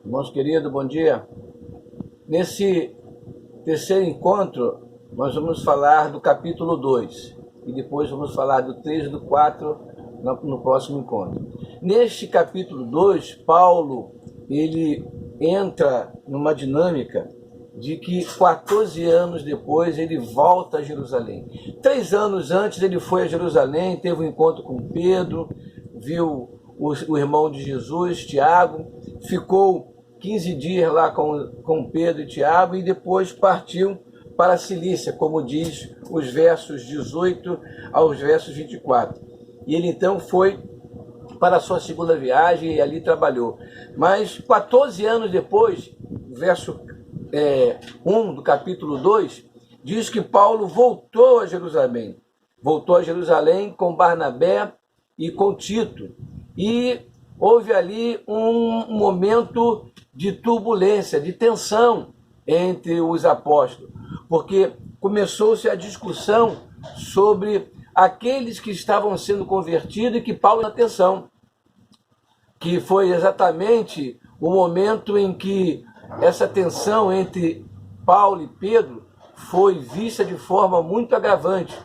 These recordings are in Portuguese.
Irmãos queridos, bom dia. Nesse terceiro encontro, nós vamos falar do capítulo 2 e depois vamos falar do 3 e do 4 no próximo encontro. Neste capítulo 2, Paulo ele entra numa dinâmica de que 14 anos depois ele volta a Jerusalém. 3 anos antes ele foi a Jerusalém, teve um encontro com Pedro, viu o irmão de Jesus, Tiago, ficou 15 dias lá com Pedro e Tiago e depois partiu para a Cilícia, como diz os versos 18 aos versos 24. E ele então foi para a sua segunda viagem e ali trabalhou. Mas 14 anos depois, verso 1 do capítulo 2, diz que Paulo voltou a Jerusalém. Voltou a Jerusalém com Barnabé e com Tito. E houve ali um momento de turbulência, de tensão entre os apóstolos, porque começou-se a discussão sobre aqueles que estavam sendo convertidos e que Paulo tinha atenção, que foi exatamente o momento em que essa tensão entre Paulo e Pedro foi vista de forma muito agravante,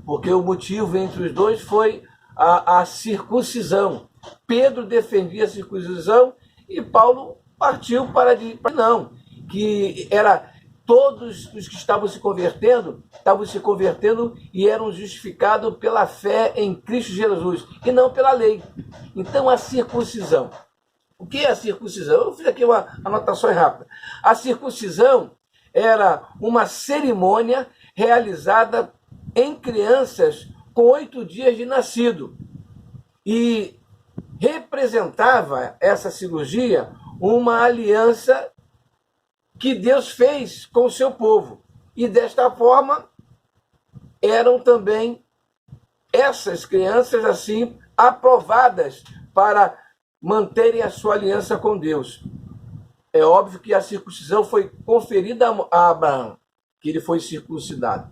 porque o motivo entre os dois foi a circuncisão. Pedro defendia a circuncisão e Paulo partiu para não, que era todos os que estavam se convertendo e eram justificados pela fé em Cristo Jesus e não pela lei. Então a circuncisão. O que é a circuncisão? Eu fiz aqui uma anotação rápida. A circuncisão era uma cerimônia realizada em crianças com 8 dias de nascido e representava essa cirurgia uma aliança que Deus fez com o seu povo. E desta forma, eram também essas crianças assim aprovadas para manterem a sua aliança com Deus. É óbvio que a circuncisão foi conferida a Abraão, que ele foi circuncidado.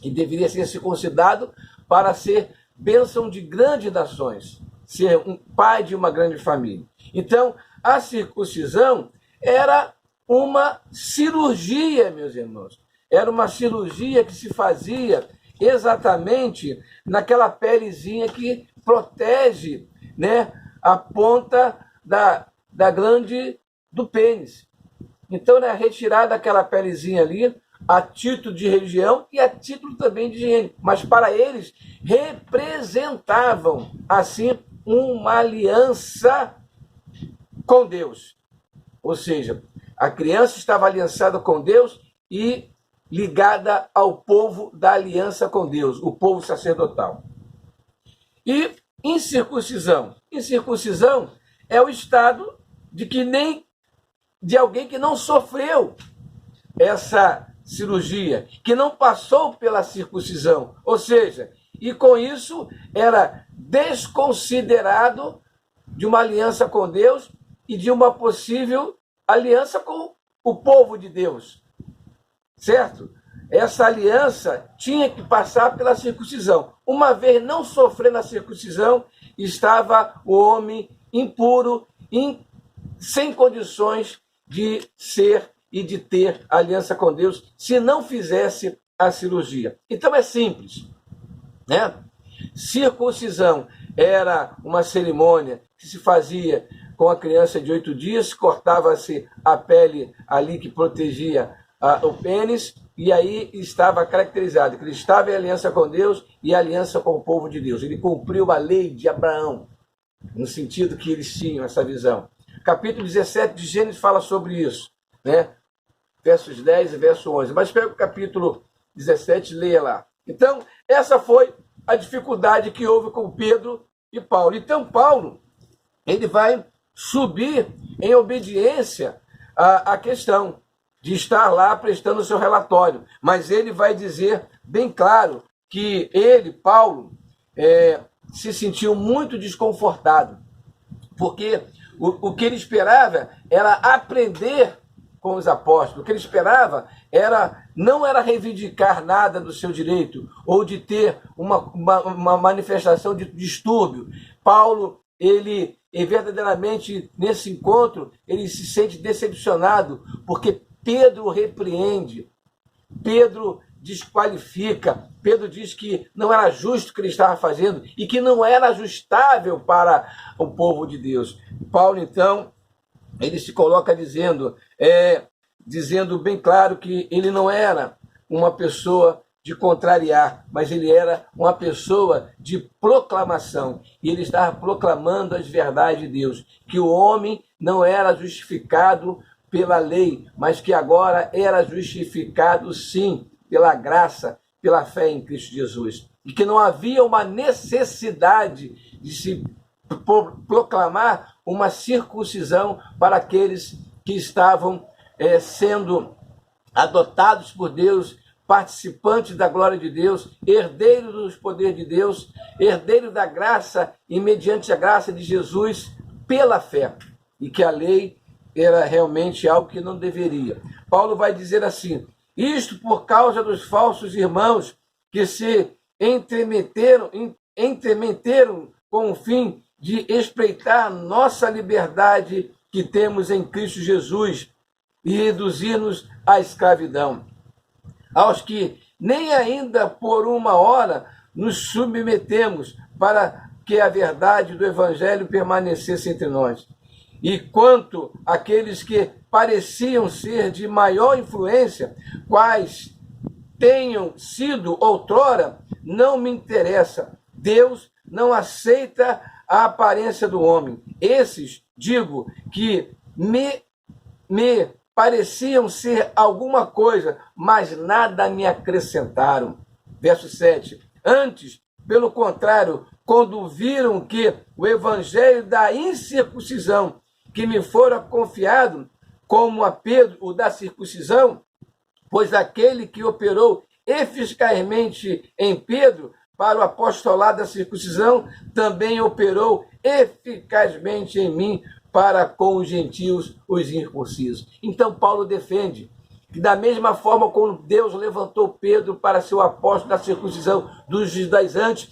E deveria ser circuncidado para ser bênção de grandes nações, ser um pai de uma grande família. Então, a circuncisão era uma cirurgia, meus irmãos. Era uma cirurgia que se fazia exatamente naquela pelezinha que protege, né, a ponta da glande do pênis. Então, era retirada aquela pelezinha ali, a título de religião e a título também de higiene. Mas para eles, representavam, assim, uma aliança com Deus. Ou seja, a criança estava aliançada com Deus e ligada ao povo da aliança com Deus, o povo sacerdotal. E incircuncisão. Incircuncisão é o estado de que nem de alguém que não sofreu essa cirurgia, que não passou pela circuncisão. Ou seja, e com isso era desconsiderado de uma aliança com Deus e de uma possível aliança com o povo de Deus. Certo? Essa aliança tinha que passar pela circuncisão. Uma vez não sofrendo a circuncisão, estava o homem impuro, sem condições de ser e de ter aliança com Deus, se não fizesse a cirurgia. Então é simples, né? Circuncisão era uma cerimônia que se fazia com a criança de 8 dias, cortava-se a pele ali que protegia o pênis, e aí estava caracterizado que ele estava em aliança com Deus e aliança com o povo de Deus. Ele cumpriu a lei de Abraão, no sentido que eles tinham essa visão. Capítulo 17 de Gênesis fala sobre isso, né? Versos 10 e verso 11. Mas pega o capítulo 17 e leia lá. Então, essa foi a dificuldade que houve com Pedro e Paulo. Então, Paulo, ele vai subir em obediência à questão de estar lá prestando o seu relatório. Mas ele vai dizer bem claro que ele, Paulo, se sentiu muito desconfortado, porque o que ele esperava era aprender com os apóstolos. O que ele esperava não era reivindicar nada do seu direito ou de ter uma manifestação de distúrbio. Paulo ele verdadeiramente, nesse encontro, ele se sente decepcionado, porque Pedro o repreende, Pedro desqualifica, Pedro diz que não era justo o que ele estava fazendo e que não era ajustável para o povo de Deus. Paulo, então, ele se coloca dizendo bem claro que ele não era uma pessoa de contrariar, mas ele era uma pessoa de proclamação. E ele estava proclamando as verdades de Deus, que o homem não era justificado pela lei, mas que agora era justificado, sim, pela graça, pela fé em Cristo Jesus. E que não havia uma necessidade de se proclamar uma circuncisão para aqueles que estavam sendo adotados por Deus, participantes da glória de Deus, herdeiros dos poderes de Deus, herdeiros da graça e mediante a graça de Jesus pela fé. E que a lei era realmente algo que não deveria. Paulo vai dizer assim: isto por causa dos falsos irmãos que se entremeteram com o fim de espreitar a nossa liberdade que temos em Cristo Jesus e reduzir-nos à escravidão. Aos que nem ainda por uma hora nos submetemos para que a verdade do Evangelho permanecesse entre nós. E quanto àqueles que pareciam ser de maior influência, quais tenham sido outrora, não me interessa. Deus não aceita a aparência do homem. Esses, digo, que me pareciam ser alguma coisa, mas nada me acrescentaram. Verso 7. Antes, pelo contrário, quando viram que o evangelho da incircuncisão, que me fora confiado, como a Pedro o da circuncisão, pois aquele que operou eficazmente em Pedro para o apostolado da circuncisão, também operou eficazmente em mim para com os gentios, os incircuncisos. Então Paulo defende que da mesma forma como Deus levantou Pedro para ser o apóstolo da circuncisão dos judaizantes,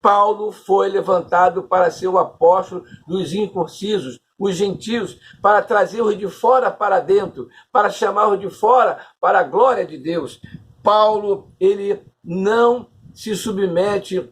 Paulo foi levantado para ser o apóstolo dos incircuncisos, os gentios, para trazer-os de fora para dentro, para chamar-os de fora para a glória de Deus. Paulo, ele não se submete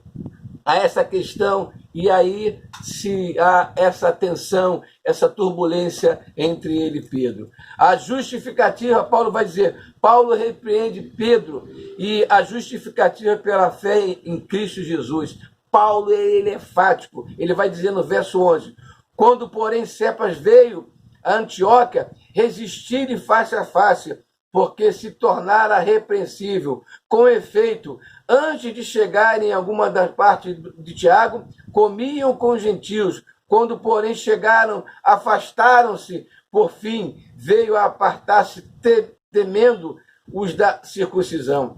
a essa questão, e aí se há essa tensão, essa turbulência entre ele e Pedro. A justificativa, Paulo vai dizer, Paulo repreende Pedro, e a justificativa pela fé em Cristo Jesus. Paulo, ele é enfático, ele vai dizer no verso 11, quando, porém, Cepas veio a Antioquia, resistir face a face, porque se tornara repreensível. Com efeito, antes de chegarem em alguma das partes de Tiago, comiam com os gentios. Quando, porém, chegaram, afastaram-se. Por fim, veio a apartar-se, temendo os da circuncisão.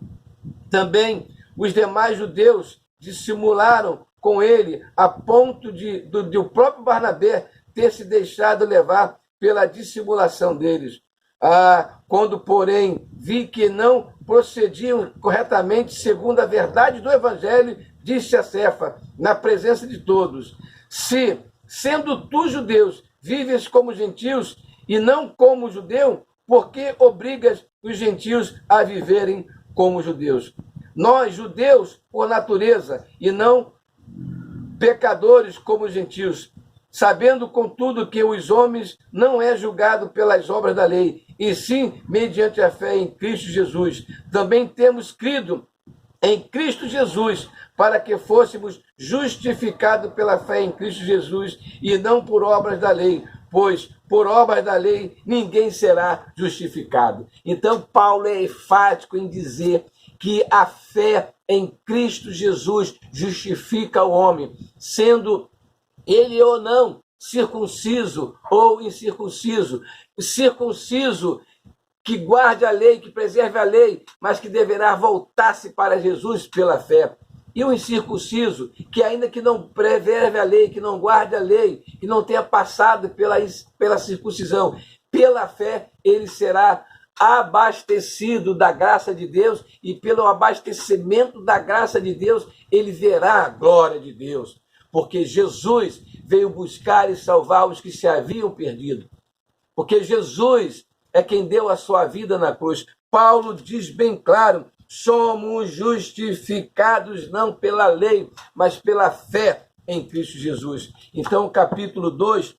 Também os demais judeus dissimularam com ele, a ponto de o próprio Barnabé ter se deixado levar pela dissimulação deles. Quando, porém, vi que não procediam corretamente segundo a verdade do Evangelho, disse a Cefa, na presença de todos, se, sendo tu judeus, vives como gentios e não como judeu, por que obrigas os gentios a viverem como judeus? Nós, judeus, por natureza, e não pecadores como os gentios, sabendo, contudo, que os homens não é julgado pelas obras da lei, e sim mediante a fé em Cristo Jesus. Também temos crido em Cristo Jesus, para que fôssemos justificados pela fé em Cristo Jesus, e não por obras da lei, pois por obras da lei ninguém será justificado. Então Paulo é enfático em dizer que a fé em Cristo Jesus justifica o homem, sendo ele ou não circunciso ou incircunciso. Circunciso que guarde a lei, que preserve a lei, mas que deverá voltar-se para Jesus pela fé. E o incircunciso, que ainda que não preserve a lei, que não guarde a lei, que não tenha passado pela circuncisão, pela fé, ele será abastecido da graça de Deus, e pelo abastecimento da graça de Deus, ele verá a glória de Deus. Porque Jesus veio buscar e salvar os que se haviam perdido. Porque Jesus é quem deu a sua vida na cruz. Paulo diz bem claro: somos justificados não pela lei, mas pela fé em Cristo Jesus. Então, o capítulo 2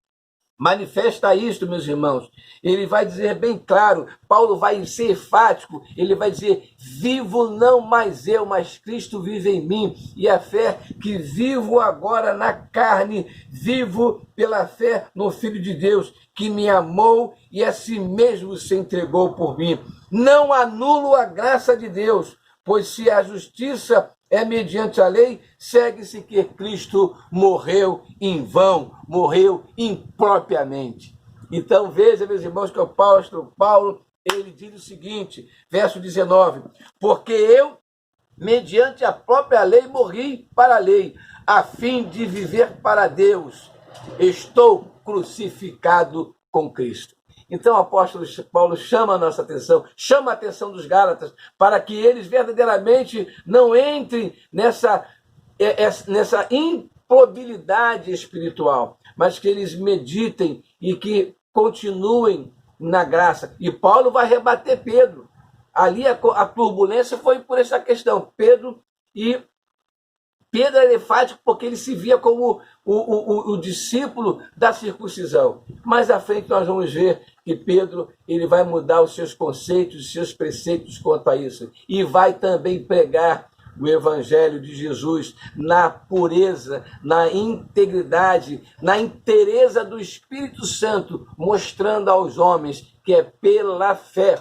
manifesta isto, meus irmãos. Ele vai dizer bem claro, Paulo vai ser enfático, ele vai dizer: vivo não mais eu, mas Cristo vive em mim, e a fé que vivo agora na carne, vivo pela fé no Filho de Deus, que me amou e a si mesmo se entregou por mim. Não anulo a graça de Deus, pois se a justiça é mediante a lei, segue-se que Cristo morreu em vão, morreu impropriamente. Então veja, meus irmãos, que o apóstolo Paulo, ele diz o seguinte, verso 19: porque eu, mediante a própria lei, morri para a lei, a fim de viver para Deus. Estou crucificado com Cristo. Então o apóstolo Paulo chama a nossa atenção, chama a atenção dos Gálatas, para que eles verdadeiramente não entrem nessa improbabilidade espiritual, mas que eles meditem e que continuem na graça. E Paulo vai rebater Pedro. Ali a turbulência foi por essa questão. Pedro era enfático porque ele se via como o discípulo da circuncisão. Mais à frente nós vamos ver que Pedro ele vai mudar os seus conceitos, os seus preceitos quanto a isso. E vai também pregar o evangelho de Jesus na pureza, na integridade, na inteireza do Espírito Santo, mostrando aos homens que é pela fé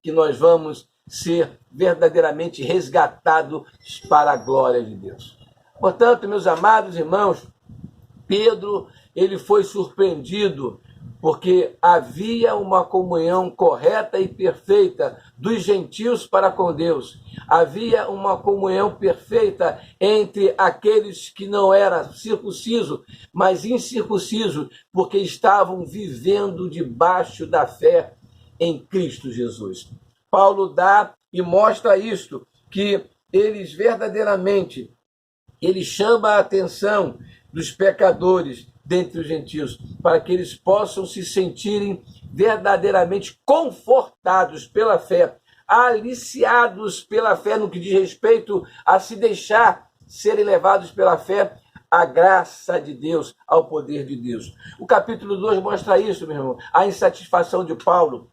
que nós vamos ser verdadeiramente resgatados para a glória de Deus. Portanto, meus amados irmãos, Pedro ele foi surpreendido porque havia uma comunhão correta e perfeita dos gentios para com Deus. Havia uma comunhão perfeita entre aqueles que não eram circuncisos, mas incircuncisos, porque estavam vivendo debaixo da fé em Cristo Jesus. Paulo dá e mostra isto, que eles verdadeiramente, ele chama a atenção dos pecadores dentre os gentios, para que eles possam se sentirem verdadeiramente confortados pela fé, aliciados pela fé no que diz respeito a se deixar serem levados pela fé à graça de Deus, ao poder de Deus. O capítulo 2 mostra isso, meu irmão, a insatisfação de Paulo.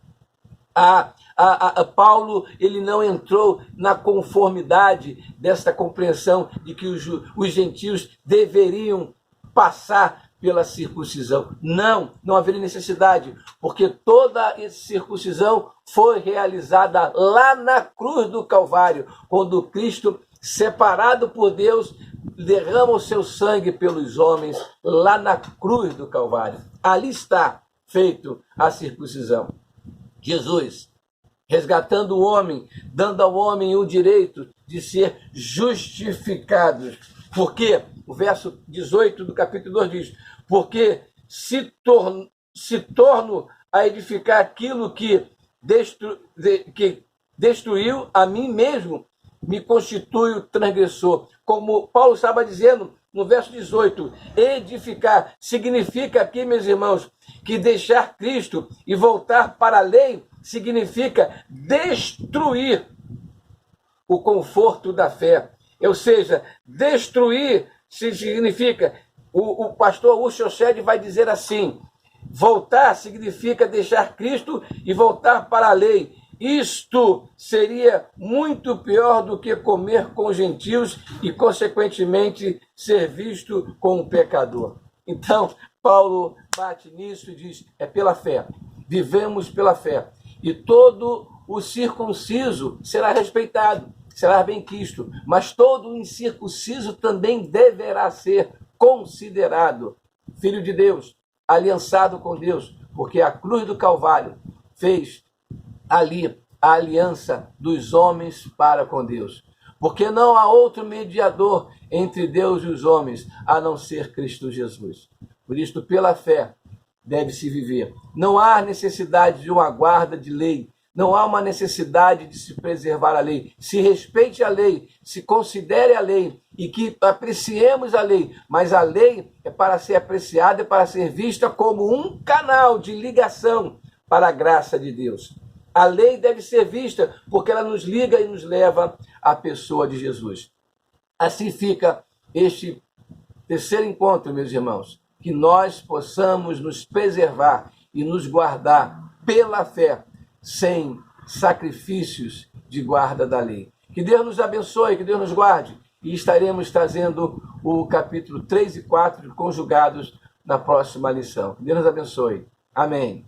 Paulo ele não entrou na conformidade desta compreensão de que os gentios deveriam passar pela circuncisão. Não haveria necessidade, porque toda essa circuncisão foi realizada lá na cruz do Calvário, quando Cristo, separado por Deus, derrama o seu sangue pelos homens lá na cruz do Calvário. Ali está feito a circuncisão. Jesus, resgatando o homem, dando ao homem o direito de ser justificado. Porque o verso 18 do capítulo 2 diz: porque se torno a edificar aquilo que destruiu a mim mesmo, me constitui o transgressor. Como Paulo estava dizendo no verso 18, edificar significa aqui, meus irmãos, que deixar Cristo e voltar para a lei significa destruir o conforto da fé. Ou seja, destruir significa, o pastor Ucho Shed vai dizer assim: voltar significa deixar Cristo e voltar para a lei. Isto seria muito pior do que comer com os gentios e, consequentemente, ser visto como um pecador. Então, Paulo bate nisso e diz: é pela fé, vivemos pela fé. E todo o circunciso será respeitado, será benquisto, mas todo o incircunciso também deverá ser considerado filho de Deus, aliançado com Deus, porque a cruz do Calvário fez ali a aliança dos homens para com Deus. Porque não há outro mediador entre Deus e os homens, a não ser Cristo Jesus. Por isto, pela fé, deve-se viver. Não há necessidade de uma guarda de lei, não há uma necessidade de se preservar a lei. Se respeite a lei, se considere a lei, e que apreciemos a lei, mas a lei é para ser apreciada, é para ser vista como um canal de ligação para a graça de Deus. A lei deve ser vista porque ela nos liga e nos leva à pessoa de Jesus. Assim fica este terceiro encontro, meus irmãos, que nós possamos nos preservar e nos guardar pela fé, sem sacrifícios de guarda da lei. Que Deus nos abençoe, que Deus nos guarde, e estaremos trazendo o capítulo 3 e 4 conjugados na próxima lição. Que Deus nos abençoe. Amém.